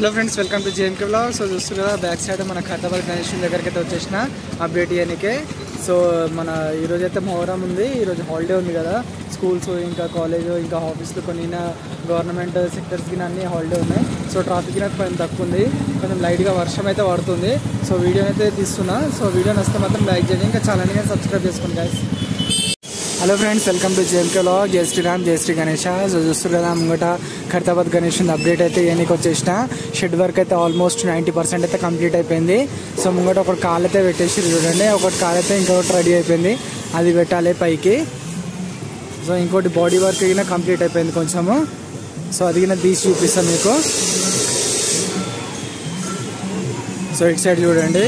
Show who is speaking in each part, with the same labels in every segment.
Speaker 1: Hello friends, welcome to JMK vlog. So చూస్తారు కదా, back side మన ఖైరతాబాద్ గణేష్ దగ్గరికి అయితే వచ్చేసిన అప్డేట్ ఇవ్వడానికే. సో మన ఈరోజు అయితే మొహరం ఉంది, ఈరోజు హాలిడే ఉంది కదా. స్కూల్స్ ఇంకా కాలేజ్ ఇంకా ఆఫీసులు కొన్ని గవర్నమెంట్ సెక్టర్స్కి అన్నీ హాలిడే ఉన్నాయి. సో ట్రాఫిక్ నాకు కొంచెం తక్కువ ఉంది, కొంచెం లైట్గా వర్షం అయితే పడుతుంది. సో వీడియో అయితే తీస్తున్నా. సో వీడియో నచ్చితే మాత్రం లైక్ చేయండి, ఇంకా ఛానల్ని సబ్స్క్రైబ్ చేసుకోండి guys. Hello friends, welcome to JMK vlog. జై శ్రీరామ్, జై శ్రీ గణేష. సో చూస్తారు కదా, ముంగట ఖైరతాబాద్ గణేష్ అప్డేట్ అయితే ఇవన్నీకి వచ్చేసిన. షెడ్ వర్క్ అయితే ఆల్మోస్ట్ 90% అయితే కంప్లీట్ అయిపోయింది. సో ముంగట ఒకటి కాల్ అయితే పెట్టేసి చూడండి, ఒకటి కాల్ అయితే ఇంకొకటి రెడీ అయిపోయింది, అది పెట్టాలి పైకి. సో ఇంకోటి బాడీ వర్క్ అయినా కంప్లీట్ అయిపోయింది కొంచెము. సో అది కింద తీసి చూపిస్తాను మీకు. సో ఇటు సైడ్ చూడండి,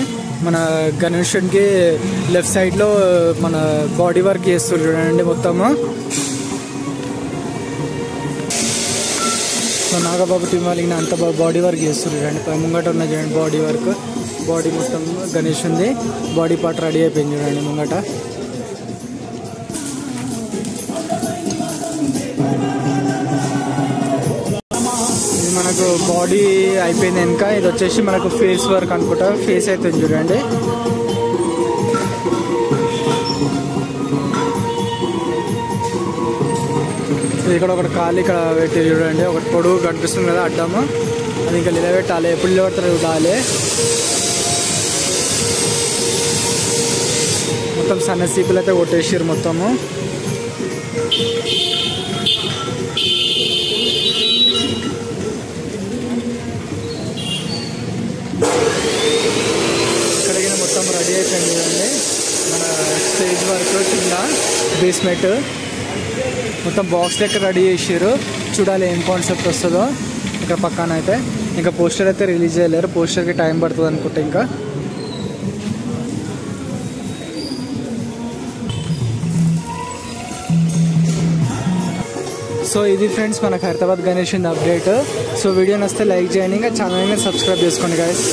Speaker 1: మన గణేషుడికి లెఫ్ట్ సైడ్లో మన బాడీ వర్క్ చేస్తారు చూడండి మొత్తము. సో నాగబాబు టీం వాళ్ళకి అంత బాడీ వర్క్ చేస్తారు చూడండి. ముంగట ఉన్న చూడండి బాడీ వర్క్, బాడీ మొత్తం గణేష్ ఉంది, బాడీ పార్ట్ రెడీ అయిపోయింది చూడండి ముంగట. మనకు బాడీ అయిపోయింది వెనుక. ఇది వచ్చేసి మనకు ఫేస్ వర్క్ అనుకుంటా, ఫేస్ అయితే చూడండి. ఇక్కడ ఒకటి కాలు ఇక్కడ పెట్టి చూడండి, ఒకటి పొడుగు కనిపిస్తుంది కదా అడ్డము, అది ఇంకా నిలబెట్టాలి. ఎప్పుడు నిలబెడతారు చూడాలి. మొత్తం సన్న సీపులు అయితే కొట్టేసారు మొత్తము. ఇక్కడికి మొత్తం రెడీ అయిపోయింది చూడండి. మన స్టేజ్ వర్క్ కింద బేస్మెంట్ మొత్తం బాక్స్ లెక్క రెడీ చేసారు. చూడాలి ఏం కాన్సెప్ట్ వస్తుందో. ఇక్కడ పక్కన అయితే ఇంకా పోస్టర్ అయితే రిలీజ్ చేయలేరు, పోస్టర్కి టైం పడుతుంది అనుకుంటా ఇంకా. సో ఇది ఫ్రెండ్స్ మన Khairatabad Ganesh update. So video నచ్చితే లైక్ చేయండి, ఇంకా ఛానల్ని సబ్స్క్రైబ్ చేసుకోండి గైస్.